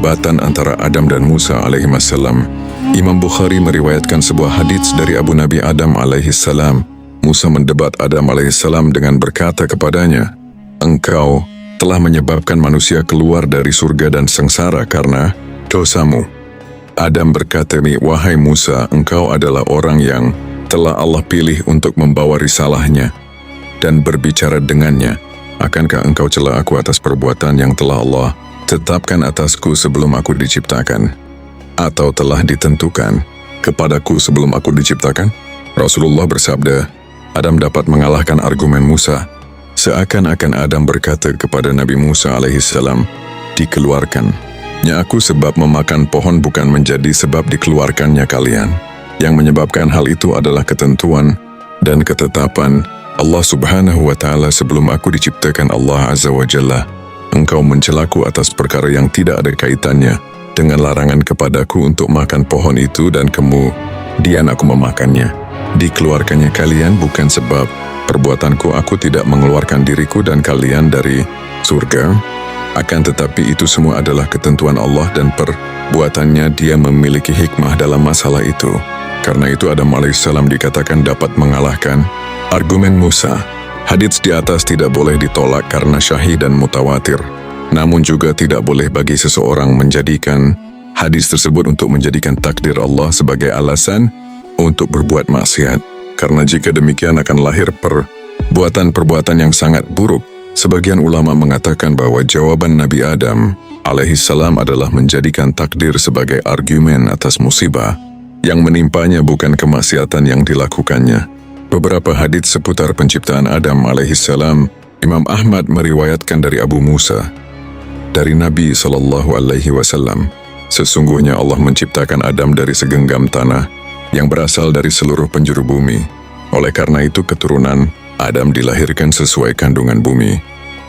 perdebatan antara Adam dan Musa alaihissalam. Imam Bukhari meriwayatkan sebuah hadits dari Abu Nabi Adam alaihissalam. Musa mendebat Adam alaihissalam dengan berkata kepadanya, "Engkau telah menyebabkan manusia keluar dari surga dan sengsara karena dosamu." Adam berkata, "Wahai Musa, engkau adalah orang yang telah Allah pilih untuk membawa risalahnya dan berbicara dengannya. Akankah engkau cela aku atas perbuatan yang telah Allah tetapkan atasku sebelum aku diciptakan? Atau telah ditentukan kepadaku sebelum aku diciptakan?" Rasulullah bersabda, Adam dapat mengalahkan argumen Musa. Seakan-akan Adam berkata kepada Nabi Musa alaihissalam, "Dikeluarkan. Aku sebab memakan pohon bukan menjadi sebab dikeluarkannya kalian. Yang menyebabkan hal itu adalah ketentuan dan ketetapan Allah subhanahu wa ta'ala sebelum aku diciptakan Allah azza wa jalla. Engkau mencelaku atas perkara yang tidak ada kaitannya dengan larangan kepadaku untuk makan pohon itu dan kemudian aku memakannya. Dikeluarkannya kalian bukan sebab perbuatanku aku tidak mengeluarkan diriku dan kalian dari surga. Akan tetapi itu semua adalah ketentuan Allah dan perbuatannya dia memiliki hikmah dalam masalah itu. Karena itu Adam alaihissalam dikatakan dapat mengalahkan argumen Musa. Hadits di atas tidak boleh ditolak karena syahih dan mutawatir. Namun juga tidak boleh bagi seseorang menjadikan hadis tersebut untuk menjadikan takdir Allah sebagai alasan untuk berbuat maksiat. Karena jika demikian akan lahir perbuatan-perbuatan yang sangat buruk. Sebagian ulama mengatakan bahwa jawaban Nabi Adam alaihissalam adalah menjadikan takdir sebagai argumen atas musibah yang menimpanya bukan kemaksiatan yang dilakukannya. Beberapa hadits seputar penciptaan Adam alaihissalam, Imam Ahmad meriwayatkan dari Abu Musa, dari Nabi SAW, sesungguhnya Allah menciptakan Adam dari segenggam tanah yang berasal dari seluruh penjuru bumi. Oleh karena itu keturunan Adam dilahirkan sesuai kandungan bumi.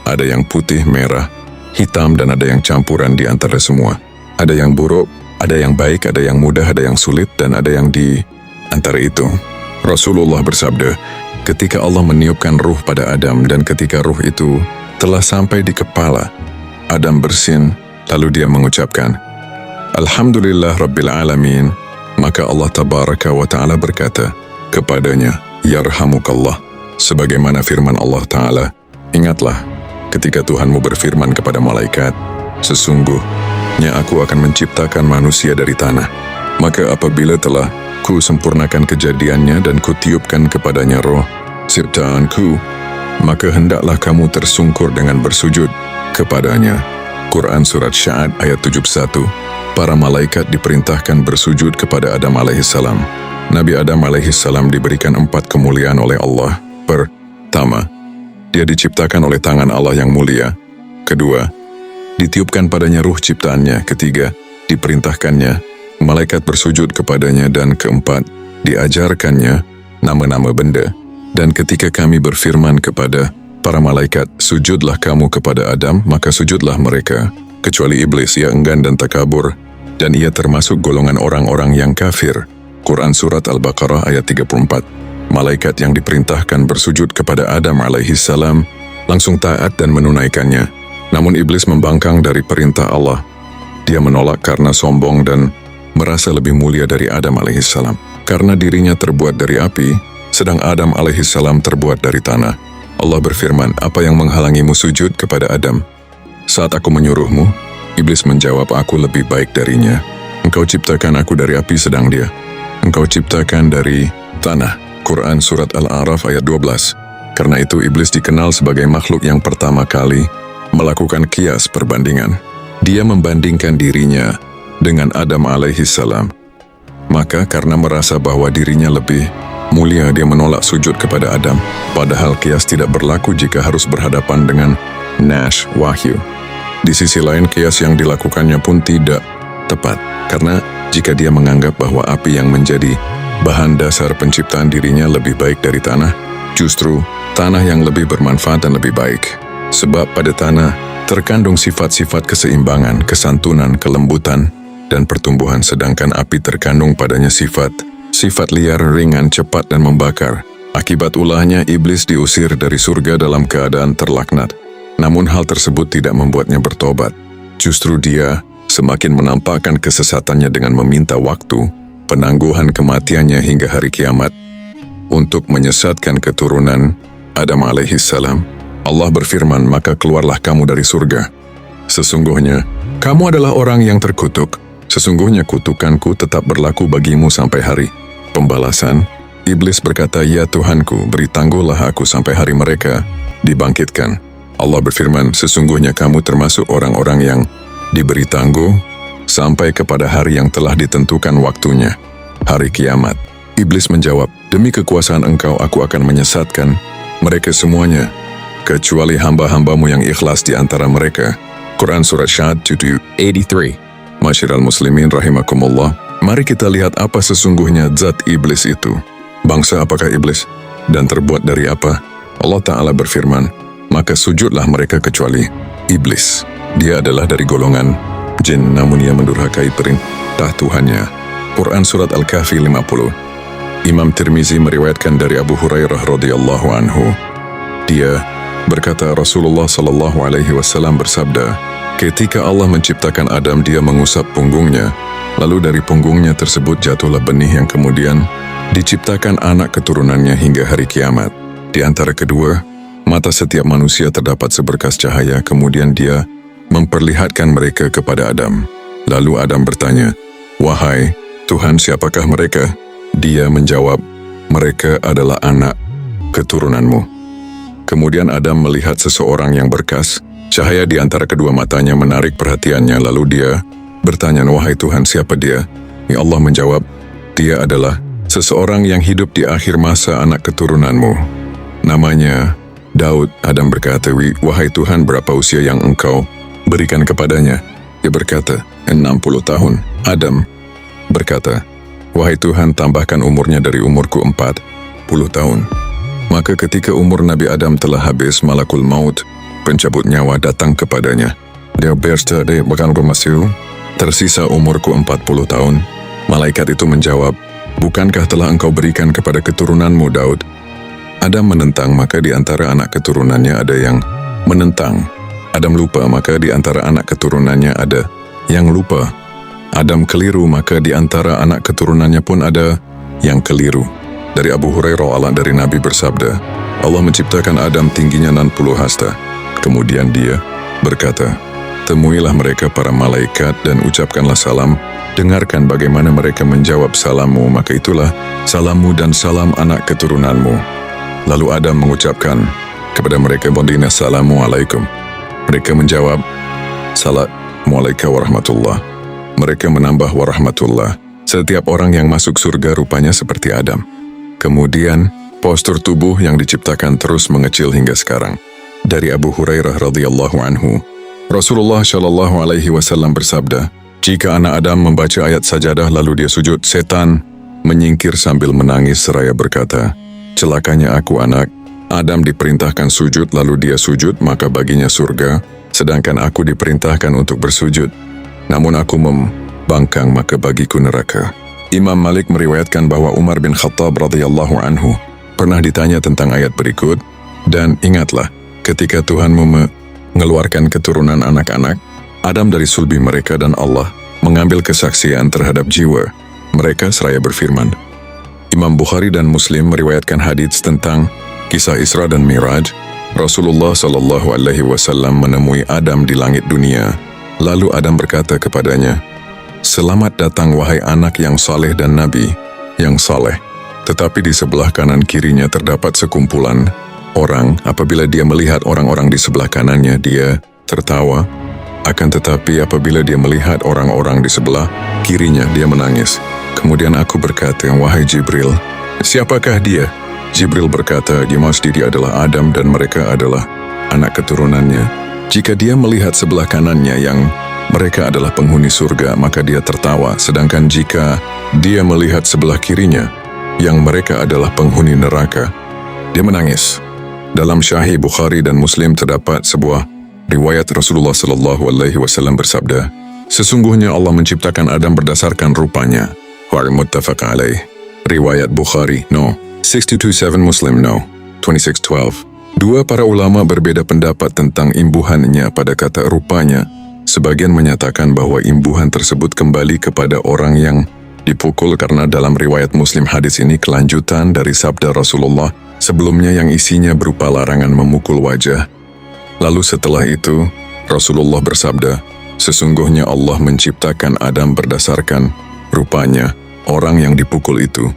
Ada yang putih, merah, hitam, dan ada yang campuran di antara semua. Ada yang buruk, ada yang baik, ada yang mudah, ada yang sulit, dan ada yang di antara itu. Rasulullah bersabda, ketika Allah meniupkan ruh pada Adam dan ketika ruh itu telah sampai di kepala, Adam bersin, lalu dia mengucapkan, "Alhamdulillah Rabbil Alamin." Maka Allah Tabaraka wa Ta'ala berkata kepadanya, "Yarhamukallah." Sebagaimana firman Allah Ta'ala, "Ingatlah ketika Tuhanmu berfirman kepada malaikat, sesungguhnya aku akan menciptakan manusia dari tanah. Maka apabila telah ku sempurnakan kejadiannya dan ku tiupkan kepadanya roh ciptaanku, maka hendaklah kamu tersungkur dengan bersujud kepadanya." Quran Surat Sya'ad ayat 71. Para malaikat diperintahkan bersujud kepada Adam alaihissalam. Nabi Adam alaihissalam diberikan 4 kemuliaan oleh Allah. Pertama, dia diciptakan oleh tangan Allah yang mulia. Kedua, ditiupkan padanya ruh ciptaannya. Ketiga, diperintahkannya malaikat bersujud kepadanya. Dan keempat, diajarkannya nama-nama benda. Dan ketika kami berfirman kepada para malaikat, sujudlah kamu kepada Adam, maka sujudlah mereka, kecuali iblis, ia enggan dan takabur, dan ia termasuk golongan orang-orang yang kafir. Quran Surat Al-Baqarah ayat 34. Malaikat yang diperintahkan bersujud kepada Adam alaihissalam langsung taat dan menunaikannya. Namun iblis membangkang dari perintah Allah. Dia menolak karena sombong dan merasa lebih mulia dari Adam alaihissalam. Karena dirinya terbuat dari api, sedang Adam alaihissalam terbuat dari tanah. Allah berfirman, "Apa yang menghalangimu sujud kepada Adam? Saat aku menyuruhmu?" Iblis menjawab, "Aku lebih baik darinya. Engkau ciptakan aku dari api sedang dia Engkau ciptakan dari tanah." Quran Surat Al-A'raf ayat 12. Karena itu iblis dikenal sebagai makhluk yang pertama kali melakukan kias perbandingan. Dia membandingkan dirinya dengan Adam alaihissalam. Maka karena merasa bahwa dirinya lebih mulia, dia menolak sujud kepada Adam. Padahal kias tidak berlaku jika harus berhadapan dengan Nash Wahyu. Di sisi lain, kias yang dilakukannya pun tidak tepat. Karena jika dia menganggap bahwa api yang menjadi bahan dasar penciptaan dirinya lebih baik dari tanah, justru tanah yang lebih bermanfaat dan lebih baik. Sebab pada tanah terkandung sifat-sifat keseimbangan, kesantunan, kelembutan, dan pertumbuhan, sedangkan api terkandung padanya sifat liar, ringan, cepat, dan membakar. Akibat ulahnya, iblis diusir dari surga dalam keadaan terlaknat. Namun hal tersebut tidak membuatnya bertobat. Justru dia semakin menampakkan kesesatannya dengan meminta waktu, penangguhan kematiannya hingga hari kiamat, untuk menyesatkan keturunan Adam alaihissalam. Allah berfirman, maka keluarlah kamu dari surga. Sesungguhnya, kamu adalah orang yang terkutuk. Sesungguhnya kutukanku tetap berlaku bagimu sampai hari pembalasan. Iblis berkata, ya Tuhanku, beri tangguhlah aku sampai hari mereka dibangkitkan. Allah berfirman, sesungguhnya kamu termasuk orang-orang yang diberi tangguh sampai kepada hari yang telah ditentukan waktunya, hari kiamat. Iblis menjawab, demi kekuasaan engkau aku akan menyesatkan mereka semuanya, kecuali hamba-hambamu yang ikhlas di antara mereka. Quran Surat Syad 83. Masyiral muslimin rahimakumullah, mari kita lihat apa sesungguhnya zat iblis itu. Bangsa apakah iblis? Dan terbuat dari apa? Allah Ta'ala berfirman, maka sujudlah mereka kecuali iblis. Dia adalah dari golongan jin, namun ia mendurhakai perintah Tuhannya. Quran Surat Al-Kahfi 50. Imam Tirmizi meriwayatkan dari Abu Hurairah radhiyallahu anhu. Dia berkata, Rasulullah sallallahu alaihi wasallam bersabda, ketika Allah menciptakan Adam, dia mengusap punggungnya, lalu dari punggungnya tersebut jatuhlah benih yang kemudian diciptakan anak keturunannya hingga hari kiamat. Di antara kedua mata setiap manusia terdapat seberkas cahaya, kemudian dia memperlihatkan mereka kepada Adam. Lalu Adam bertanya, wahai Tuhan, siapakah mereka? Dia menjawab, mereka adalah anak keturunanmu. Kemudian Adam melihat seseorang yang berkas cahaya di antara kedua matanya menarik perhatiannya, lalu dia bertanya, wahai Tuhan, siapa dia? Ya Allah menjawab, dia adalah seseorang yang hidup di akhir masa anak keturunanmu. Namanya Daud. Adam berkata, wahai Tuhan, berapa usia yang engkau berikan kepadanya? Dia berkata, 60 tahun. Adam berkata, wahai Tuhan, tambahkan umurnya dari umurku 40 tahun. Maka ketika umur Nabi Adam telah habis, malakul maut, pencabut nyawa, datang kepadanya. Dia berkata, bahkan masih tersisa umurku 40 tahun. Malaikat itu menjawab, bukankah telah engkau berikan kepada keturunanmu Daud? Adam menentang, maka di antara anak keturunannya ada yang menentang. Adam lupa, maka di antara anak keturunannya ada yang lupa. Adam keliru, maka di antara anak keturunannya pun ada yang keliru. Dari Abu Hurairah dari Nabi bersabda, Allah menciptakan Adam tingginya 60 hasta. Kemudian dia berkata, temuilah mereka para malaikat dan ucapkanlah salam. Dengarkan bagaimana mereka menjawab salammu, maka itulah salammu dan salam anak keturunanmu. Lalu Adam mengucapkan kepada mereka, bondina salamu alaikum. Mereka menjawab, Assalamualaikum warahmatullah. Mereka menambah warahmatullah. Setiap orang yang masuk surga rupanya seperti Adam. Kemudian, postur tubuh yang diciptakan terus mengecil hingga sekarang. Dari Abu Hurairah radhiyallahu anhu, Rasulullah shallallahu alaihi wasallam bersabda, jika anak Adam membaca ayat sajadah lalu dia sujud, setan menyingkir sambil menangis seraya berkata, celakanya aku anak. Adam diperintahkan sujud lalu dia sujud, maka baginya surga, sedangkan aku diperintahkan untuk bersujud. Namun aku membangkang, maka bagiku neraka. Imam Malik meriwayatkan bahwa Umar bin Khattab radhiyallahu anhu pernah ditanya tentang ayat berikut, dan ingatlah, ketika Tuhanmu mengeluarkan keturunan anak-anak Adam dari sulbi mereka dan Allah mengambil kesaksian terhadap jiwa mereka seraya berfirman. Imam Bukhari dan Muslim meriwayatkan hadits tentang kisah Isra dan Miraj. Rasulullah sallallahu alaihi wasallam menemui Adam di langit dunia. Lalu Adam berkata kepadanya, selamat datang wahai anak yang saleh dan nabi yang saleh. Tetapi di sebelah kanan kirinya terdapat sekumpulan orang. Apabila dia melihat orang-orang di sebelah kanannya, dia tertawa. Akan tetapi apabila dia melihat orang-orang di sebelah kirinya, dia menangis. Kemudian aku berkata, wahai Jibril, siapakah dia? Jibril berkata, di masjid dia adalah Adam dan mereka adalah anak keturunannya. Jika dia melihat sebelah kanannya yang mereka adalah penghuni surga, maka dia tertawa. Sedangkan jika dia melihat sebelah kirinya yang mereka adalah penghuni neraka, dia menangis. Dalam Sahih Bukhari dan Muslim terdapat sebuah riwayat Rasulullah sallallahu alaihi wasallam bersabda, sesungguhnya Allah menciptakan Adam berdasarkan rupanya. Wa muttafaq alaih. Riwayat Bukhari, no. 627 Muslim, no. 2612. Dua para ulama berbeda pendapat tentang imbuhannya pada kata rupanya. Sebagian menyatakan bahwa imbuhan tersebut kembali kepada orang yang dipukul karena dalam riwayat Muslim hadis ini kelanjutan dari sabda Rasulullah sebelumnya yang isinya berupa larangan memukul wajah. Lalu setelah itu, Rasulullah bersabda, sesungguhnya Allah menciptakan Adam berdasarkan rupanya orang yang dipukul itu.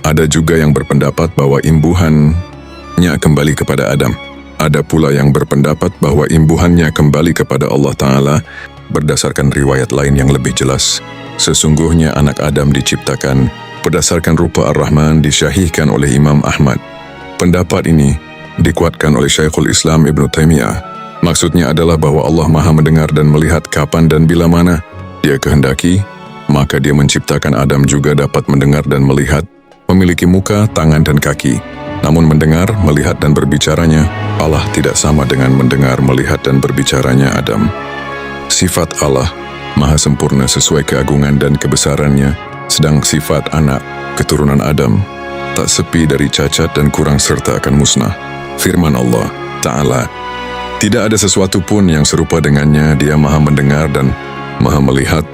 Ada juga yang berpendapat bahwa imbuhannya kembali kepada Adam. Ada pula yang berpendapat bahwa imbuhannya kembali kepada Allah Ta'ala berdasarkan riwayat lain yang lebih jelas. Sesungguhnya anak Adam diciptakan berdasarkan rupa Ar-Rahman disyahihkan oleh Imam Ahmad. Pendapat ini dikuatkan oleh Syekhul Islam Ibn Taimiyah. Maksudnya adalah bahwa Allah Maha mendengar dan melihat kapan dan bila mana Dia kehendaki, maka Dia menciptakan Adam juga dapat mendengar dan melihat, memiliki muka, tangan dan kaki. Namun mendengar, melihat dan berbicaranya Allah tidak sama dengan mendengar, melihat dan berbicaranya Adam. Sifat Allah Maha sempurna sesuai keagungan dan kebesarannya, sedang sifat anak, keturunan Adam, tak sepi dari cacat dan kurang serta akan musnah. Firman Allah Ta'ala, tidak ada sesuatu pun yang serupa dengannya, Dia Maha mendengar dan Maha melihat.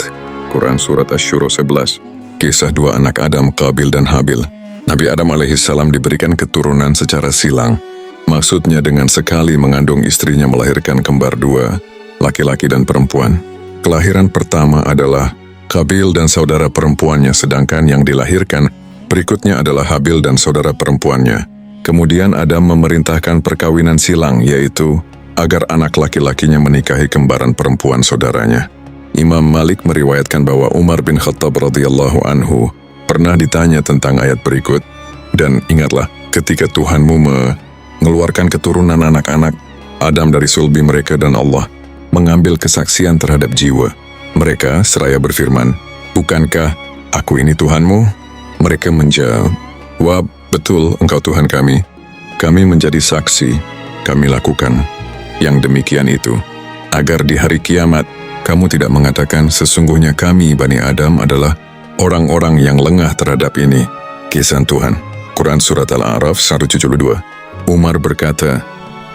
Quran Surat Asy-Syura 11. Kisah dua anak Adam, Qabil dan Habil. Nabi Adam alaihissalam diberikan keturunan secara silang. Maksudnya dengan sekali mengandung istrinya melahirkan kembar dua, laki-laki dan perempuan. Kelahiran pertama adalah Qabil dan saudara perempuannya, sedangkan yang dilahirkan berikutnya adalah Habil dan saudara perempuannya. Kemudian Adam memerintahkan perkawinan silang, yaitu agar anak laki-lakinya menikahi kembaran perempuan saudaranya. Imam Malik meriwayatkan bahwa Umar bin Khattab radhiyallahu anhu pernah ditanya tentang ayat berikut, dan ingatlah ketika Tuhanmu mengeluarkan keturunan anak-anak Adam dari sulbi mereka dan Allah mengambil kesaksian terhadap jiwa. Mereka seraya berfirman, bukankah aku ini Tuhanmu? Mereka menjawab, betul engkau Tuhan kami. Kami menjadi saksi, kami lakukan yang demikian itu, agar di hari kiamat kamu tidak mengatakan sesungguhnya kami Bani Adam adalah orang-orang yang lengah terhadap ini. Kisah Tuhan. Quran Surat Al-A'raf 172. Umar berkata,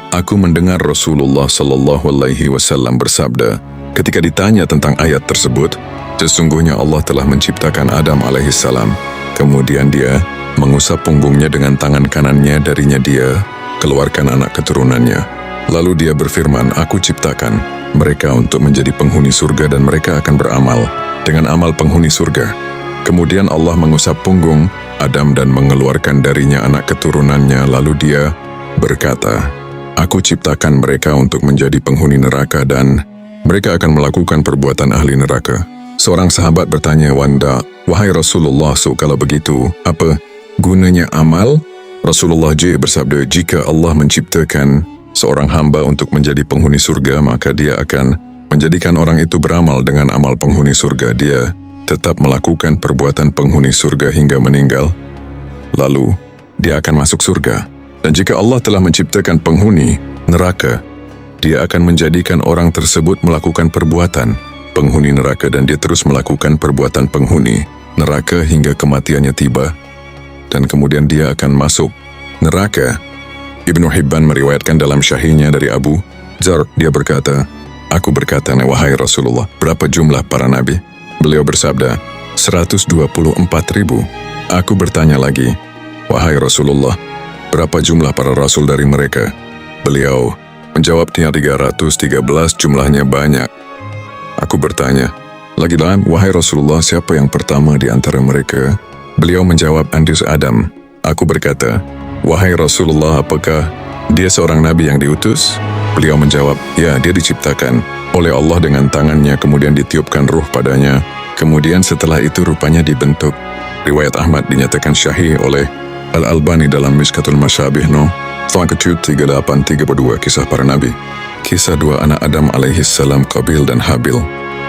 aku mendengar Rasulullah SAW bersabda, ketika ditanya tentang ayat tersebut, sesungguhnya Allah telah menciptakan Adam alaihissalam. Kemudian Dia mengusap punggungnya dengan tangan kanannya, darinya Dia keluarkan anak keturunannya. Lalu Dia berfirman, aku ciptakan mereka untuk menjadi penghuni surga dan mereka akan beramal dengan amal penghuni surga. Kemudian Allah mengusap punggung Adam dan mengeluarkan darinya anak keturunannya, lalu Dia berkata, aku ciptakan mereka untuk menjadi penghuni neraka dan mereka akan melakukan perbuatan ahli neraka. Seorang sahabat bertanya, wahai Rasulullah, kalau begitu, apa gunanya amal? Rasulullah bersabda, jika Allah menciptakan seorang hamba untuk menjadi penghuni surga, maka Dia akan menjadikan orang itu beramal dengan amal penghuni surga. Dia tetap melakukan perbuatan penghuni surga hingga meninggal, lalu dia akan masuk surga. Dan jika Allah telah menciptakan penghuni neraka, Dia akan menjadikan orang tersebut melakukan perbuatan penghuni neraka dan dia terus melakukan perbuatan penghuni neraka hingga kematiannya tiba, dan kemudian dia akan masuk neraka. Ibnu Hibban meriwayatkan dalam syahihnya dari Abu Dzar, dia berkata, aku berkata, wahai Rasulullah, berapa jumlah para nabi? Beliau bersabda, 124.000. Aku bertanya lagi, wahai Rasulullah, berapa jumlah para rasul dari mereka? Beliau menjawab, 313, jumlahnya banyak. Aku bertanya lagi, wahai Rasulullah, siapa yang pertama di antara mereka? Beliau menjawab, Andus Adam. Aku berkata, wahai Rasulullah, apakah dia seorang nabi yang diutus? Beliau menjawab, ya, dia diciptakan oleh Allah dengan tangannya, kemudian ditiupkan ruh padanya, kemudian setelah itu rupanya dibentuk. Riwayat Ahmad dinyatakan syahih oleh Al-Albani dalam Miskatul Masyabih No. 3832. Kisah para nabi. Kisah dua anak Adam alaihissalam, Qabil dan Habil.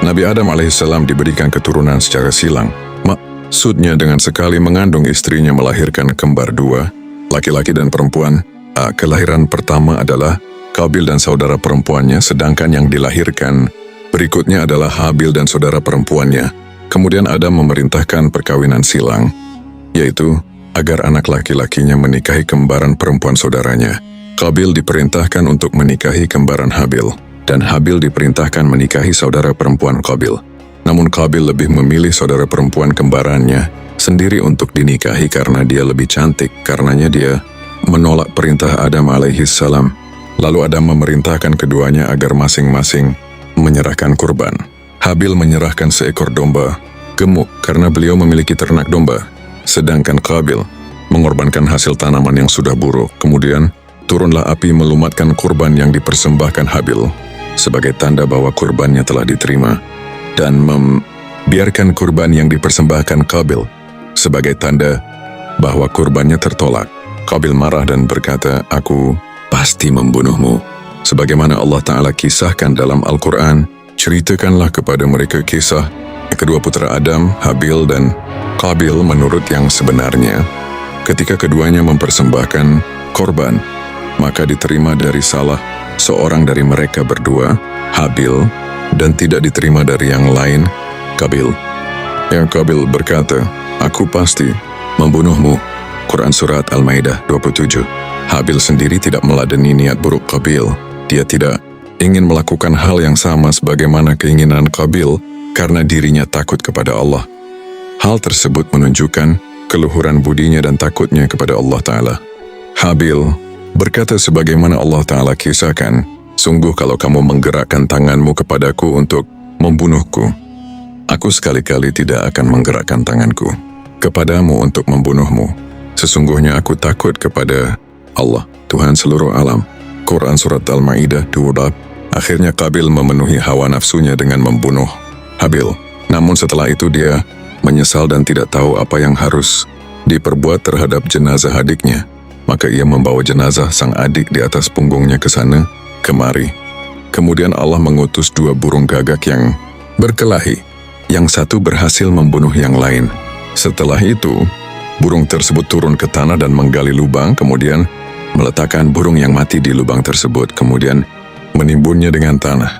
Nabi Adam alaihissalam diberikan keturunan secara silang. Maksudnya dengan sekali mengandung istrinya melahirkan kembar dua, laki-laki dan perempuan. Kelahiran pertama adalah Qabil dan saudara perempuannya, sedangkan yang dilahirkan berikutnya adalah Habil dan saudara perempuannya. Kemudian Adam memerintahkan perkawinan silang, yaitu agar anak laki-lakinya menikahi kembaran perempuan saudaranya. Qabil diperintahkan untuk menikahi kembaran Habil, dan Habil diperintahkan menikahi saudara perempuan Qabil. Namun Qabil lebih memilih saudara perempuan kembarannya sendiri untuk dinikahi karena dia lebih cantik. Karenanya dia menolak perintah Adam alaihissalam. Lalu Adam memerintahkan keduanya agar masing-masing menyerahkan kurban. Habil menyerahkan seekor domba gemuk karena beliau memiliki ternak domba, sedangkan Qabil mengorbankan hasil tanaman yang sudah buruk. Kemudian turunlah api melumatkan kurban yang dipersembahkan Habil sebagai tanda bahwa kurbannya telah diterima, dan membiarkan kurban yang dipersembahkan Qabil sebagai tanda bahwa kurbannya tertolak. Qabil marah dan berkata, "Aku pasti membunuhmu." Sebagaimana Allah Ta'ala kisahkan dalam Al-Quran, ceritakanlah kepada mereka kisah kedua putra Adam, Habil dan Qabil menurut yang sebenarnya. Ketika keduanya mempersembahkan korban, maka diterima dari salah seorang dari mereka berdua, Habil, dan tidak diterima dari yang lain, Qabil. Yang Qabil berkata, "Aku pasti membunuhmu." Quran Surat Al-Maidah 27. Habil sendiri tidak meladeni niat buruk Qabil. Dia tidak ingin melakukan hal yang sama sebagaimana keinginan Qabil karena dirinya takut kepada Allah. Hal tersebut menunjukkan keluhuran budinya dan takutnya kepada Allah Ta'ala. Habil berkata sebagaimana Allah Ta'ala kisahkan, "Sungguh kalau kamu menggerakkan tanganmu kepadaku untuk membunuhku, aku sekali-kali tidak akan menggerakkan tanganku kepadamu untuk membunuhmu. Sesungguhnya aku takut kepada Allah, Tuhan seluruh alam." Quran Surat Al-Ma'idah 2. Akhirnya Qabil memenuhi hawa nafsunya dengan membunuh Habil. Namun setelah itu dia menyesal dan tidak tahu apa yang harus diperbuat terhadap jenazah adiknya. Maka ia membawa jenazah sang adik di atas punggungnya ke sana, kemari. Kemudian Allah mengutus 2 burung gagak yang berkelahi. Yang satu berhasil membunuh yang lain. Setelah itu, burung tersebut turun ke tanah dan menggali lubang, kemudian meletakkan burung yang mati di lubang tersebut, kemudian menimbunnya dengan tanah.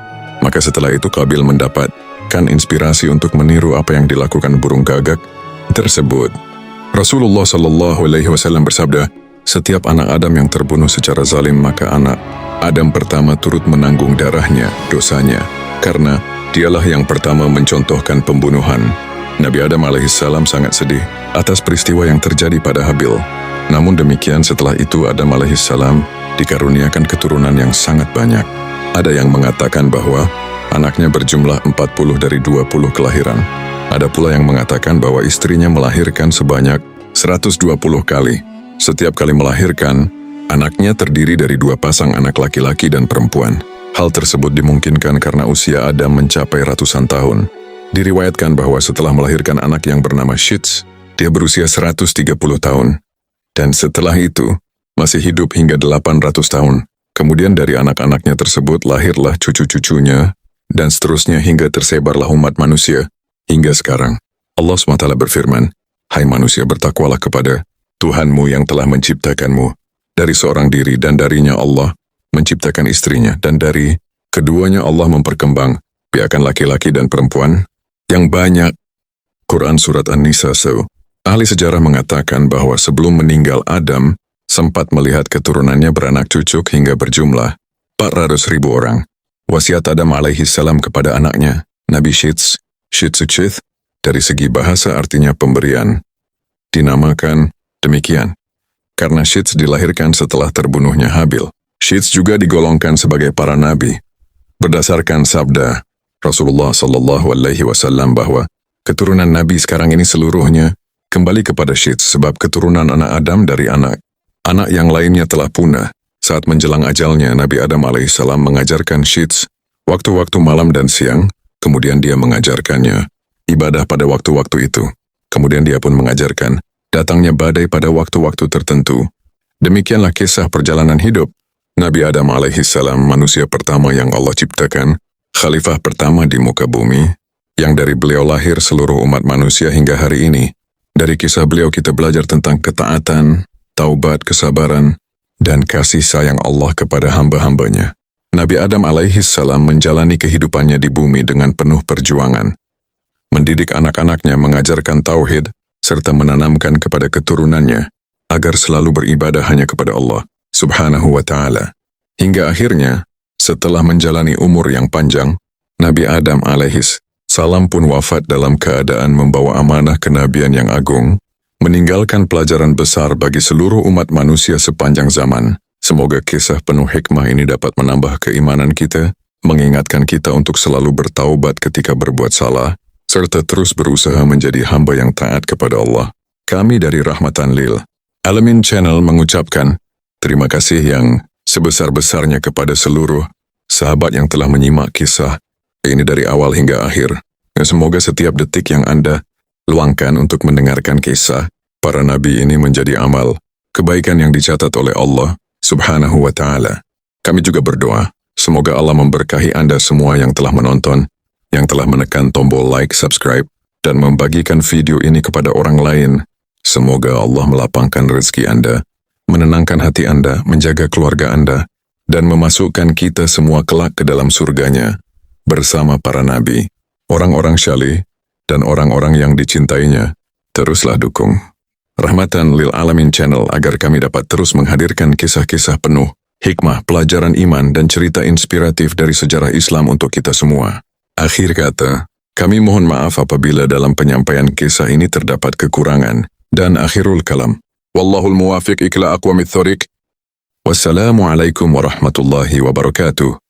Maka setelah itu Qabil mendapatkan inspirasi untuk meniru apa yang dilakukan burung gagak tersebut. Rasulullah SAW bersabda, "Setiap anak Adam yang terbunuh secara zalim, maka anak Adam pertama turut menanggung darahnya, dosanya, karena dialah yang pertama mencontohkan pembunuhan." Nabi Adam alaihissalam sangat sedih atas peristiwa yang terjadi pada Habil. Namun demikian setelah itu Adam alaihissalam dikaruniakan keturunan yang sangat banyak. Ada yang mengatakan bahwa anaknya berjumlah 40 dari 20 kelahiran. Ada pula yang mengatakan bahwa istrinya melahirkan sebanyak 120 kali. Setiap kali melahirkan, anaknya terdiri dari 2 pasang anak laki-laki dan perempuan. Hal tersebut dimungkinkan karena usia Adam mencapai ratusan tahun. Diriwayatkan bahwa setelah melahirkan anak yang bernama Shits, dia berusia 130 tahun. Dan setelah itu, masih hidup hingga 800 tahun. Kemudian dari anak-anaknya tersebut lahirlah cucu-cucunya, dan seterusnya hingga tersebarlah umat manusia. Hingga sekarang, Allah SWT berfirman, "Hai manusia, bertakwalah kepada Tuhanmu yang telah menciptakanmu dari seorang diri, dan darinya Allah menciptakan istrinya, dan dari keduanya Allah memperkembang biakan laki-laki dan perempuan yang banyak." Quran Surat An-Nisa 1. Ahli sejarah mengatakan bahwa sebelum meninggal Adam, sempat melihat keturunannya beranak cucuk hingga berjumlah 400.000 orang. Wasiat Adam alaihissalam kepada anaknya, Nabi Shits, Shitsuchith, dari segi bahasa artinya pemberian, dinamakan demikian, karena Shits dilahirkan setelah terbunuhnya Habil. Shits juga digolongkan sebagai para nabi, berdasarkan sabda Rasulullah SAW bahwa keturunan nabi sekarang ini seluruhnya kembali kepada Shits, sebab keturunan anak Adam dari anak yang lainnya telah punah. Saat menjelang ajalnya, Nabi Adam alaihissalam mengajarkan Shits waktu-waktu malam dan siang, kemudian dia mengajarkannya ibadah pada waktu-waktu itu. Kemudian dia pun mengajarkan datangnya badai pada waktu-waktu tertentu. Demikianlah kisah perjalanan hidup Nabi Adam alaihissalam, manusia pertama yang Allah ciptakan, khalifah pertama di muka bumi, yang dari beliau lahir seluruh umat manusia hingga hari ini. Dari kisah beliau kita belajar tentang ketaatan, taubat, kesabaran, dan kasih sayang Allah kepada hamba-hambanya. Nabi Adam alaihissalam menjalani kehidupannya di bumi dengan penuh perjuangan. Mendidik anak-anaknya, mengajarkan tauhid, serta menanamkan kepada keturunannya agar selalu beribadah hanya kepada Allah Subhanahu wa Ta'ala. Hingga akhirnya, Setelah menjalani umur yang panjang, Nabi Adam alaihis salam pun wafat dalam keadaan membawa amanah kenabian yang agung, meninggalkan pelajaran besar bagi seluruh umat manusia sepanjang zaman. Semoga kisah penuh hikmah ini dapat menambah keimanan kita, mengingatkan kita untuk selalu bertaubat ketika berbuat salah, serta terus berusaha menjadi hamba yang taat kepada Allah. Kami dari Rahmatan Lil Alamin Channel mengucapkan terima kasih yang sebesar-besarnya kepada seluruh sahabat yang telah menyimak kisah ini dari awal hingga akhir. Dan semoga setiap detik yang Anda luangkan untuk mendengarkan kisah para nabi ini menjadi amal kebaikan yang dicatat oleh Allah Subhanahu wa Ta'ala. Kami juga berdoa, semoga Allah memberkahi Anda semua yang telah menonton, yang telah menekan tombol like, subscribe, dan membagikan video ini kepada orang lain. Semoga Allah melapangkan rezeki Anda, menenangkan hati Anda, menjaga keluarga Anda, dan memasukkan kita semua kelak ke dalam surganya, bersama para nabi, orang-orang syalih, dan orang-orang yang dicintainya. Teruslah dukung Rahmatan Lil Alamin Channel agar kami dapat terus menghadirkan kisah-kisah penuh hikmah, pelajaran iman, dan cerita inspiratif dari sejarah Islam untuk kita semua. Akhir kata, kami mohon maaf apabila dalam penyampaian kisah ini terdapat kekurangan, dan akhirul kalam. Wallahul muwafiq ila aqwamit thoriq. Wassalamualaikum warahmatullahi wabarakatuh.